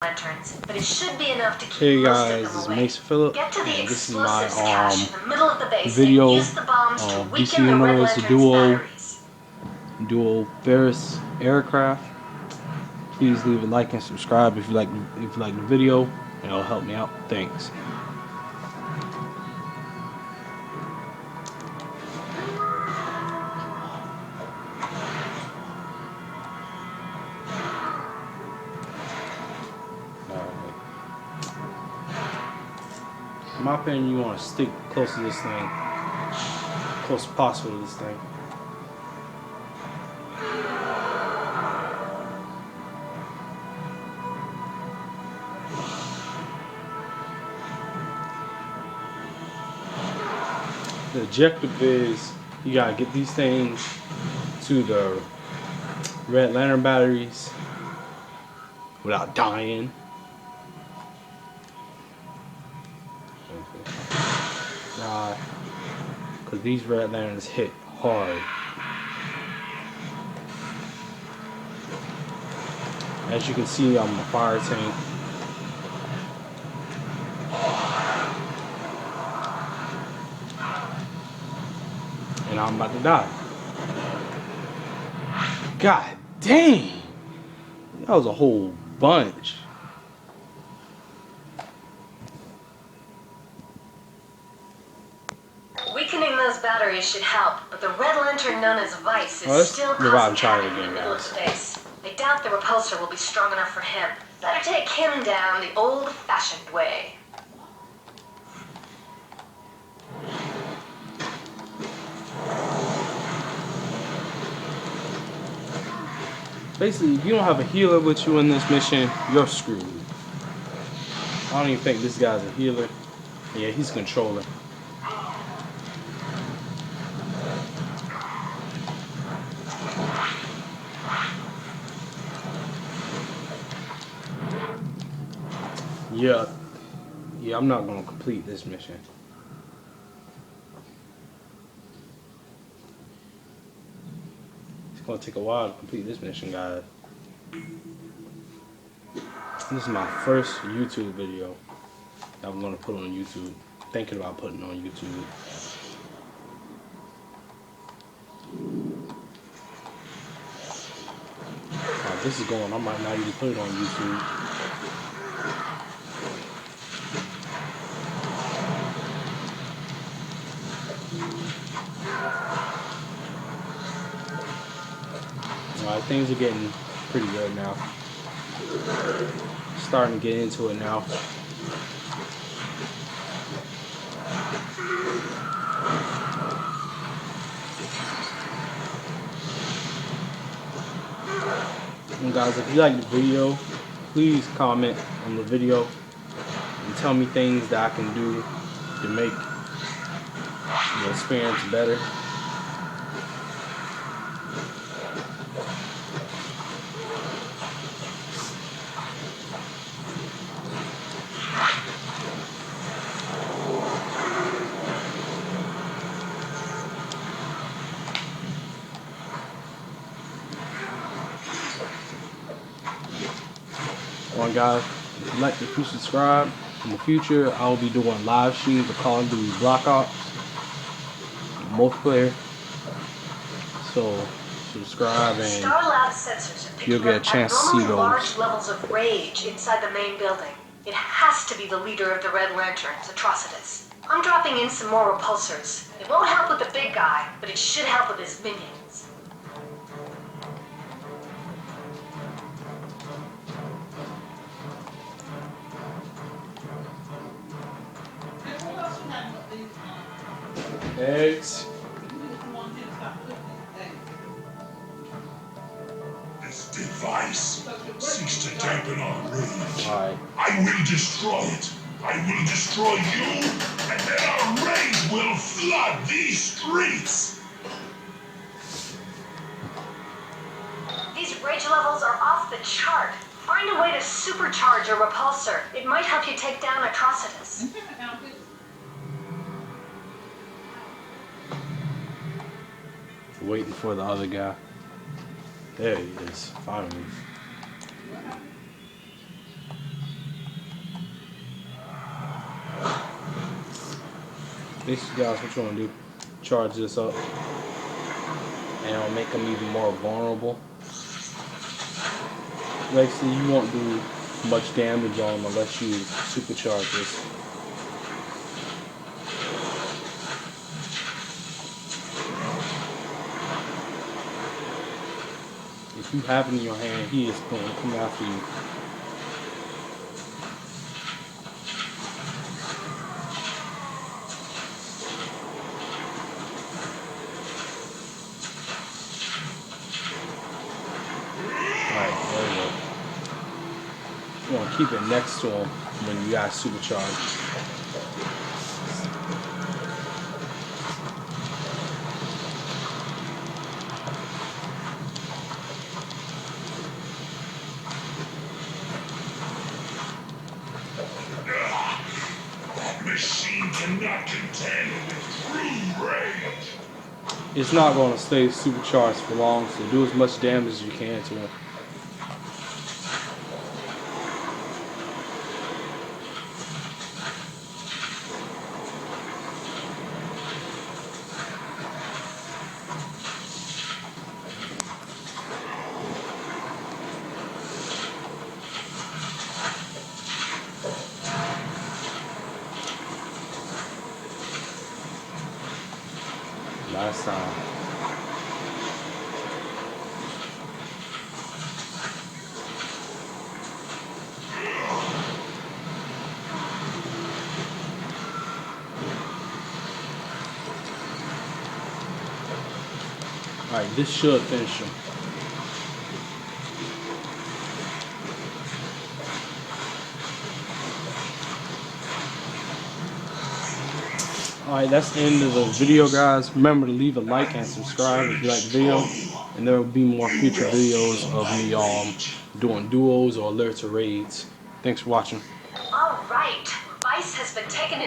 lanterns, but it should be enough to keep Hey most guys, of this them is away. Mason Phillip, Get to the and this is my explosives cache in the middle of the base video and use the bombs to of weaken the Red Dcuo's Lantern's batteries. Duo Ferris aircraft. Please leave a like and subscribe if you like the video, and it'll help me out. Thanks. In my opinion, you want to stick close to this thing, close as possible to this thing. The objective is you gotta get these things to the Red Lantern batteries without dying. Because these Red Lanterns hit hard. As you can see, I'm a fire tank. And I'm about to die. God dang! That was a whole bunch. Weakening those batteries should help, but the Red Lantern known as Vice is still causing havoc in the middle of space. I doubt the repulsor will be strong enough for him. Better take him down the old-fashioned way. Basically, if you don't have a healer with you in this mission, you're screwed. I don't even think this guy's a healer. Yeah, he's a controller. Yeah, I'm not gonna complete this mission. It's gonna take a while to complete this mission, guys. This is my first YouTube video that I'm gonna put on YouTube. Thinking about putting on YouTube. How this is going, I might not even put it on YouTube. Alright, things are getting pretty good now. Starting to get into it now. And guys, if you like the video, please comment on the video and tell me things that I can do to make the experience better. Well, guys, if you like, if you subscribe, in the future I will be doing live streams of Call of Duty Black Ops multiplayer. So subscribe and you'll get a chance to see those. Large levels of rage inside the main building. It has to be the leader of the Red Lanterns, Atrocitus. I'm dropping in some more repulsors. It won't help with the big guy, but it should help with his minions. Eggs. This device seeks to dampen our rage. Alright. I will destroy it. I will destroy you, and then our rage will flood these streets. These rage levels are off the chart. Find a way to supercharge a repulsor. It might help you take down Atrocitus. Waiting for the other guy. There he is, finally. Basically, guys, what you want to do, charge this up, and it'll make them even more vulnerable. Basically, you won't do much damage on them unless you supercharge this. If you have it in your hand, he is going to come after you. Alright, there we go. You want to keep it next to him when you guys supercharge. That machine cannot contend with true rage. It's not going to stay supercharged for long, so do as much damage as you can to him. Last time. Alright, this should finish him. Alright, that's the end of the video, guys. Remember to leave a like and subscribe if you like the video. And there will be more future videos of me doing duos or alerts or raids. Thanks for watching. All right, Vice has been taken